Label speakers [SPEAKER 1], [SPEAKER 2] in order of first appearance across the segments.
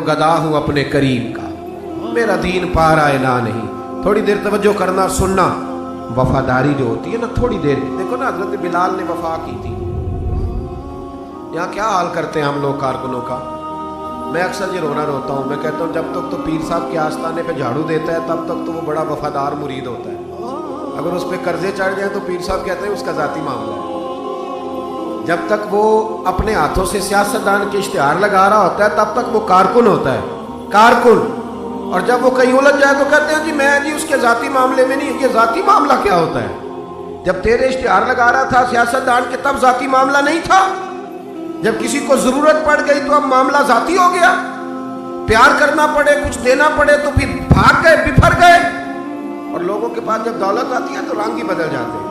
[SPEAKER 1] گدا ہوں اپنے کریم کا، میرا دین پا رہا ہے نہ نہیں. تھوڑی دیر توجہ کرنا سننا. وفاداری جو ہوتی ہے نا، تھوڑی دیر دیکھو نا، حضرت بلال نے وفا کی تھی. یہاں کیا حال کرتے ہیں ہم لوگ کارکنوں کا. میں اکثر یہ رونا روتا ہوں. میں کہتا ہوں جب تک تو پیر صاحب کے آستانے پہ جھاڑو دیتا ہے تب تک تو وہ بڑا وفادار مرید ہوتا ہے. اگر اس پہ قرضے چڑھ جائیں تو پیر صاحب کہتے ہیں اس کا ذاتی معاملہ ہے. جب تک وہ اپنے ہاتھوں سے سیاستدان کے اشتہار لگا رہا ہوتا ہے تب تک وہ کارکن ہوتا ہے، کارکن. اور جب وہ کہیں الجھ جائے تو کہتے ہیں جی میں جی اس کے ذاتی معاملے میں نہیں. یہ ذاتی معاملہ کیا ہوتا ہے؟ جب تیرے اشتہار لگا رہا تھا سیاستدان کے تب ذاتی معاملہ نہیں تھا. جب کسی کو ضرورت پڑ گئی تو اب معاملہ ذاتی ہو گیا. پیار کرنا پڑے، کچھ دینا پڑے تو پھر بھاگ گئے، بفر گئے. اور لوگوں کے پاس جب دولت آتی ہے تو رنگ ہی بدل جاتے ہیں.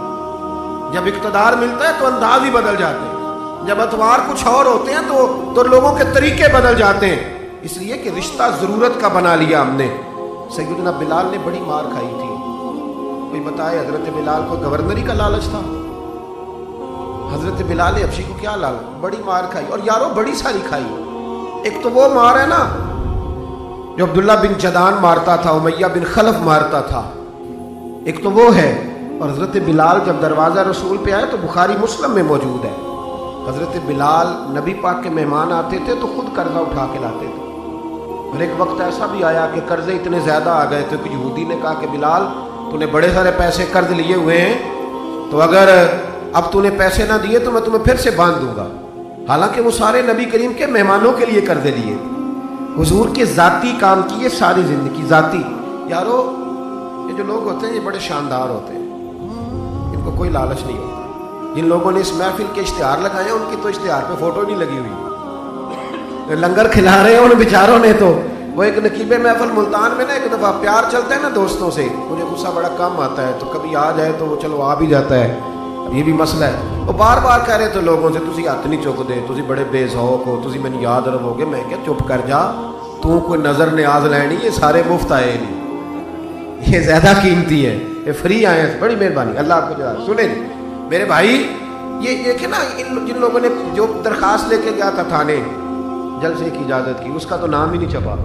[SPEAKER 1] جب اقتدار ملتا ہے تو انداز ہی بدل جاتے ہیں. جب اتوار کچھ اور ہوتے ہیں تو لوگوں کے طریقے بدل جاتے ہیں. اس لیے کہ رشتہ ضرورت کا بنا لیا ہم نے. سیدنا بلال نے بڑی مار کھائی تھی. کوئی بتائے حضرت بلال کو گورنری کا لالچ تھا؟ حضرت بلال حبشی کو کیا لالچ؟ بڑی مار کھائی. اور یارو بڑی ساری کھائی. ایک تو وہ مار ہے نا جو عبداللہ بن جدان مارتا تھا، امیہ بن خلف مارتا تھا، ایک تو وہ ہے. اور حضرت بلال جب دروازہ رسول پہ آئے تو بخاری مسلم میں موجود ہے، حضرت بلال نبی پاک کے مہمان آتے تھے تو خود قرضہ اٹھا کے لاتے تھے. اور ایک وقت ایسا بھی آیا کہ قرضے اتنے زیادہ آ گئے تھے کہ یہودی نے کہا کہ بلال تو نے بڑے سارے پیسے قرض لیے ہوئے ہیں، تو اگر اب تو نے پیسے نہ دیے تو میں تمہیں پھر سے باندھ دوں گا. حالانکہ وہ سارے نبی کریم کے مہمانوں کے لیے قرضے لیے، حضور کے ذاتی کام کیے ساری زندگی ذاتی. یارو یہ جو لوگ ہوتے ہیں یہ بڑے شاندار ہوتے ہیں، ان کو کوئی لالچ نہیں ہوتا. جن لوگوں نے اس محفل کے اشتہار لگائے ہیں ان کی تو اشتہار پہ فوٹو نہیں لگی ہوئی. لنگر کھلا رہے ہیں ان بیچاروں نے. تو وہ ایک نقیب محفل ملتان میں نا ایک دفعہ پیار چلتا ہے نا دوستوں سے، مجھے غصہ بڑا کم آتا ہے تو کبھی آ جائے تو وہ چلو آ بھی جاتا ہے. اب یہ بھی مسئلہ ہے. وہ بار بار کہہ رہے تھے لوگوں سے تسی ہاتھ نہیں چک دے، تسی بڑے بے ذوق ہو، تسی میں یاد رہو گے. میں کیا چپ کر جا، تو کوئی نظر نیاز لینی، یہ سارے مفت آئے نہیں، یہ زیادہ قیمتی ہے، یہ فری آئے ہیں. بڑی مہربانی، اللہ آپ کو جزا. سنیں میرے بھائی، یہ دیکھیں نا جن لوگوں نے جو درخواست لے کے گیا تھا تھانے جلسے کی اجازت کی، اس کا تو نام ہی نہیں چھپا.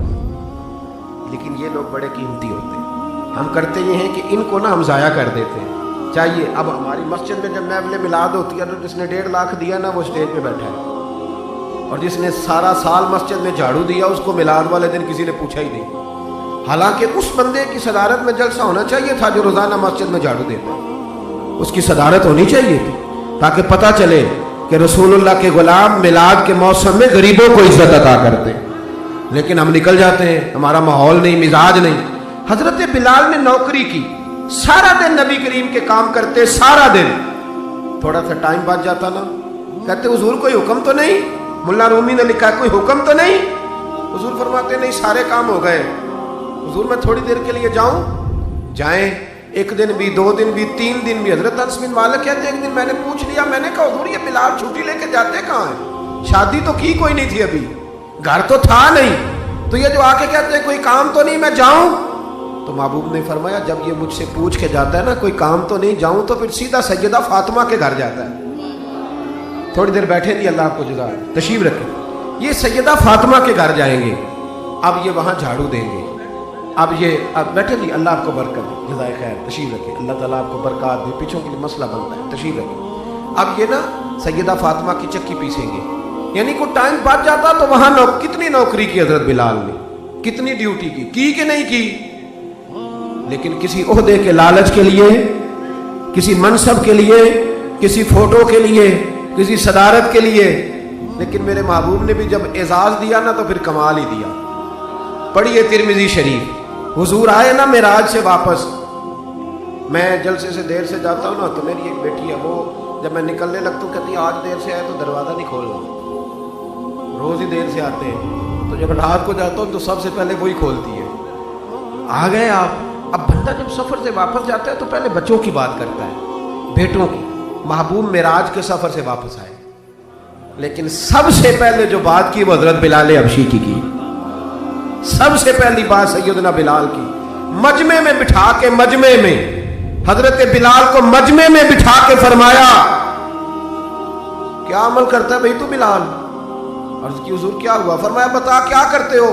[SPEAKER 1] لیکن یہ لوگ بڑے قیمتی ہوتے ہیں. ہم کرتے یہ ہیں کہ ان کو نا ہم ضائع کر دیتے ہیں. چاہیے اب ہماری مسجد میں جب محفل میلاد ہوتی ہے تو جس نے 1.5 لاکھ دیا نا وہ اسٹیج پہ بیٹھا ہے، اور جس نے سارا سال مسجد میں جھاڑو دیا اس کو میلاد والے دن کسی نے پوچھا ہی نہیں. حالانکہ اس بندے کی صدارت میں جلسہ ہونا چاہیے تھا جو روزانہ مسجد میں جھاڑو دیتا ہے. اس کی صدارت ہونی چاہیے تھی تاکہ پتہ چلے کہ رسول اللہ کے غلام میلاد کے موسم میں غریبوں کو عزت عطا کرتے ہیں. لیکن ہم نکل جاتے ہیں، ہمارا ماحول نہیں، مزاج نہیں. حضرت بلال نے نوکری کی، سارا دن نبی کریم کے کام کرتے، سارا دن. تھوڑا سا ٹائم بچ جاتا نا، کہتے حضور کوئی حکم تو نہیں؟ ملا رومی نے لکھا کوئی حکم تو نہیں؟ حضور فرماتے نہیں، سارے کام ہو گئے. حضور میں تھوڑی دیر کے لیے جاؤں؟ جائیں. 1 دن بھی، 2 دن بھی، 3 دن بھی. حضرت انس بن مالک کہتے ایک دن میں نے پوچھ لیا، میں نے کہا حضور یہ بلال چھٹی لے کے جاتے کہاں ہیں؟ شادی تو کی کوئی نہیں تھی ابھی، گھر تو تھا نہیں، تو یہ جو آ کے کہتے ہیں کوئی کام تو نہیں میں جاؤں؟ تو محبوب نے فرمایا جب یہ مجھ سے پوچھ کے جاتا ہے نا کوئی کام تو نہیں جاؤں، تو پھر سیدھا سیدہ فاطمہ کے گھر جاتا ہے. تھوڑی دیر بیٹھے نہیں، اللہ آپ کو جزا تشریف رکھے. یہ سیدہ فاطمہ کے گھر جائیں گے، اب یہ وہاں جھاڑو دیں گے. اب بیٹھے نہیں، اللہ آپ کو برکت دے، جزائے خیر، تشریف رکھے. اللہ تعالیٰ آپ کو برکات دے، پیچھوں کے لیے مسئلہ بنتا ہے، تشریف رکھے. اب یہ نا سیدہ فاطمہ کی چکی پیسیں گے. یعنی کوئی ٹائم بچ جاتا تو وہاں کتنی نوکری کی حضرت بلال نے، کتنی ڈیوٹی کی کہ نہیں کی. لیکن کسی عہدے کے لالچ کے لیے، کسی منصب کے لیے، کسی فوٹو کے لیے، کسی صدارت کے لیے. لیکن میرے محبوب نے بھی جب اعزاز دیا نا تو پھر کمال ہی دیا. پڑھیے ترمذی شریف. حضور آئے نا معراج سے واپس، میں جلسے سے دیر سے جاتا ہوں نا تو میری ایک بیٹی ہے، وہ جب میں نکلنے لگتا ہوں کہتی ہے آج دیر سے آئے تو دروازہ نہیں کھولنا. روز ہی دیر سے آتے ہیں، تو جب رات کو جاتا ہوں تو سب سے پہلے وہی کھولتی ہے. آ گئے آپ. اب بندہ جب سفر سے واپس جاتا ہے تو پہلے بچوں کی بات کرتا ہے، بیٹوں کی. محبوب معراج کے سفر سے واپس آئے، لیکن سب سے پہلے جو بات کی وہ حضرت بلال حبشی کی. سب سے پہلی بات سیدنا بلال کی. مجمع میں بٹھا کے، مجمع میں حضرت بلال کو مجمع میں بٹھا کے فرمایا کیا عمل کرتا ہے بھئی تو بلال؟ عرض کی حضور کیا ہوا؟ فرمایا بتا کیا کرتے ہو؟